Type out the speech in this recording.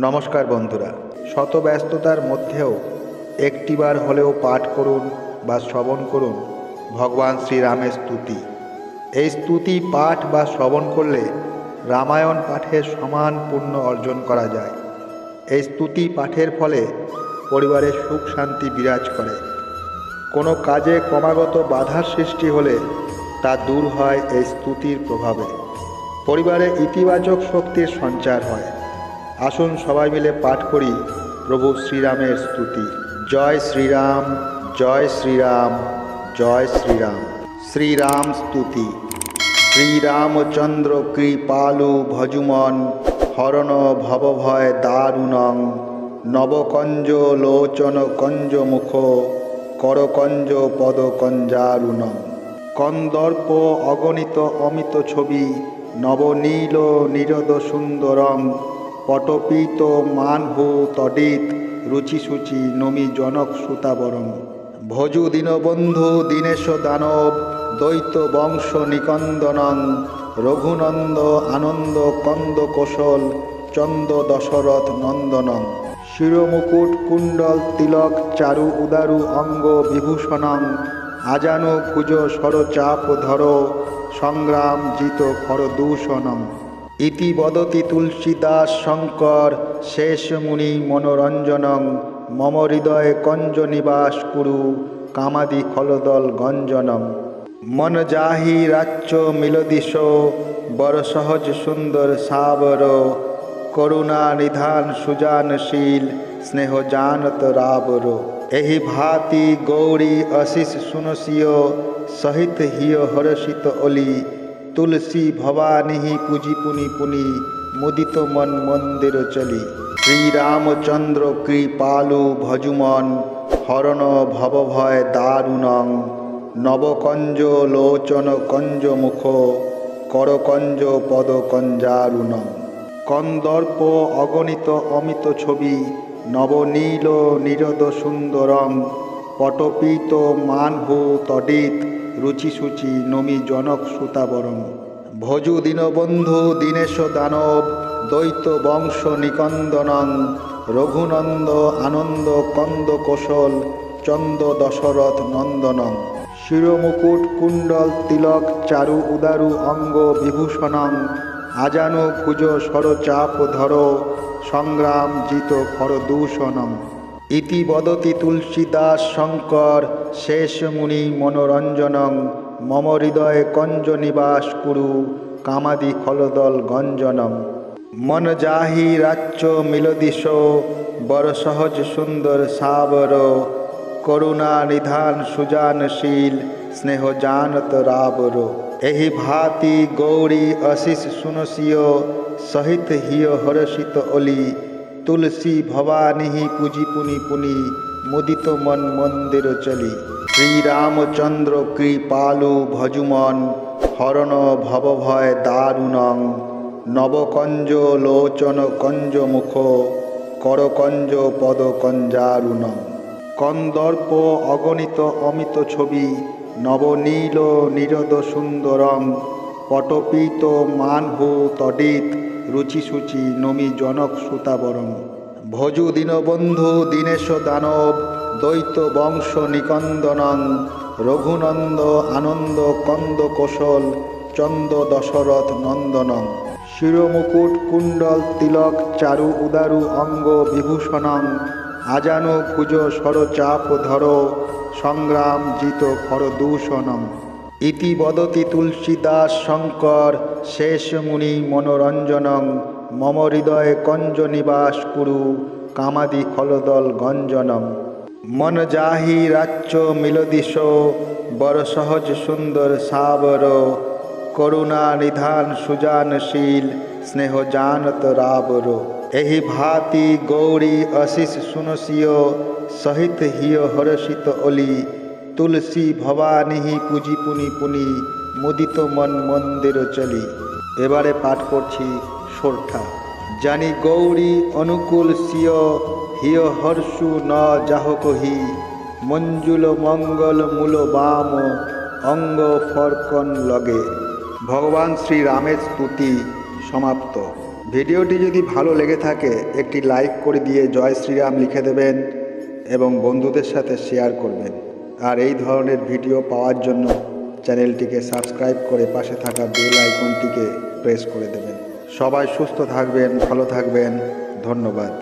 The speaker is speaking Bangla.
নমস্কার বন্ধুরা, শত ব্যস্ততার মধ্যেও একটিবার হলেও পাঠ করুন বা শ্রবণ করুন ভগবান শ্রীরামের স্তুতি। এই স্তুতি পাঠ বা শ্রবণ করলে রামায়ণ পাঠের সমান পুণ্য অর্জন করা যায়। এই স্তুতি পাঠের ফলে পরিবারে সুখ শান্তি বিরাজ করে। কোনো কাজে ক্রমাগত বাধার সৃষ্টি হলে তা দূর হয় এই স্তুতির প্রভাবে। পরিবারে ইতিবাচক শক্তির সঞ্চার হয়। আসুন সবাই মিলে পাঠ করি প্রভু শ্রীরামের স্তুতি। জয় শ্রীরাম, জয় শ্রীরাম, জয় শ্রীরাম। শ্রীরাম স্তুতি। শ্রীরামচন্দ্র কৃপালু ভজুমন হরণ ভবভয় দারুণং নবকঞ্জ লোচন কঞ্জ মুখ করকঞ্জ পদ কঞ্জারুণং। কন্দর্প অগণিত অমিত ছবি নবনীল নিরদ সুন্দরং পটপীত মানহু তডিত রুচিসুচি নমি জনক সুতাবরং। ভজু দীনবন্ধু দীনেশ দানব দ্বৈত বংশ নিকন্দনং রঘুনন্দ আনন্দ কন্দ কোশল চন্দ দশরথ নন্দনং। শিরমুকুট কুণ্ডল তিলক চারু উদারু অঙ্গ বিভূষণং আজানু ভুজ সরচাপ ধর সংগ্রাম জিত খরদূষণং। ইতি বদতি তুলসীদাস শঙ্কর শেষ মুনি মনোরঞ্জনং মম হৃদয়ে কঞ্জ নিবাস কুরু কামাদি খলদল গঞ্জনং। মন যাহি রাচ্য মিলদিশ বর সহজ সুন্দর সাবর করুণা নিধান সুজানশীল স্নেহ জানত রাবর। এহি ভাতি গৌরী অশিষ সুনসিয় সহিত হিয় হর্ষিত অলি তুলসী ভবানী পুজি পুনি পুনি মুদিত মন মন্দির চলি। শ্রীরামচন্দ্র কৃপালু ভজুমন হরণ ভবভয় দারুণং নবকঞ্জ লোচন কঞ্জ মুখ করকঞ্জ পদ কঞ্জারুণং। কন্দর্প অগণিত অমিত ছবি নবনীল নিরদ সুন্দরং পটপীত মানহু তডিত রুচিসুচি নমি জনক সুতাবরং। ভজু দীনবন্ধু দীনেশ দানব দ্বৈত বংশ নিকন্দনং রঘুনন্দ আনন্দ কন্দ কোশল চন্দ দশরথ নন্দনং। শিরমুকুট কুণ্ডল তিলক চারু উদারু অঙ্গ বিভূষণং আজানু ভুজ সরচাপ ধর সংগ্রাম জিত খরদূষণং। ইতি বদতি তুলসীদাস শঙ্কর শেষ মুনি মনোরঞ্জনং মম হৃদয়ে কঞ্জ নিবাস কুরু কামাদি খলদল গঞ্জনং। মন যাহি রাচ্য মিলদিশ বর সহজ সুন্দর সাবর করুণা নিধান সুজানশীল স্নেহ জানত রাবর। এহি ভাতি গৌরী অশিষ সুনসিয় সহিত হিয় হর্ষিত অলি তুলসী ভবানী পুজি পুনি পুনি মুদিত মন মন্দির চলি। শ্রীরামচন্দ্র কৃপালু ভজুমন হরণ ভবভয় দারুণং নবকঞ্জ লোচন কঞ্জ মুখ করকঞ্জ পদ কঞ্জারুণং। কন্দর্প অগণিত অমিত ছবি নবনীল নিরদ সুন্দরং পটপীত মানহু তডিত রুচিসুচি নমি জনক সুতাবরং। ভজু দীনবন্ধু দীনেশ দানব দ্বৈত বংশ নিকন্দনং রঘুনন্দ আনন্দ কন্দ কোশল চন্দ দশরথ নন্দনং। শিরমুকুট কুণ্ডল তিলক চারু উদারু অঙ্গ বিভূষণং আজানু ভুজ সরচাপ ধর সংগ্রাম জিত খরদূষণং। ইতি বদতি তুলসীদাস শঙ্কর শেষ মুনি মনোরঞ্জনং মম হৃদয়ে কঞ্জ নিবাস কুরু কামাদি খলদল গঞ্জনং। মন যাহি রাচ্য মিলদিশ বর সহজ সুন্দর সাবর করুণা নিধান সুজানশীল স্নেহ জানত রাবর। এহি ভাতি গৌরী অশিষ সুনসিয় সহিত হিয় হর্ষিত অলি তুলসী ভবানী পুজি পুনি পুনি মুদিত মন মন্দির চলি। এবারে পাঠ করছি সোরঠা। জানি গৌরী অনুকূল সিয় হিয় হর্ষু ন যাহ কহি মঞ্জুল মঙ্গল মূল বাম অঙ্গ ফরকন লগে। ভগবান শ্রীরামের স্তুতি সমাপ্ত। ভিডিওটি যদি ভালো লেগে থাকে একটি লাইক করে দিয়ে জয় শ্রীরাম লিখে দেবেন এবং বন্ধুদের সাথে শেয়ার করবেন। আর এই ধরনের ভিডিও পাওয়ার জন্য চ্যানেলটিকে সাবস্ক্রাইব করে পাশে থাকা বেল আইকনটিকে প্রেস করে দেবেন। সবাই সুস্থ থাকবেন, ভালো থাকবেন। ধন্যবাদ।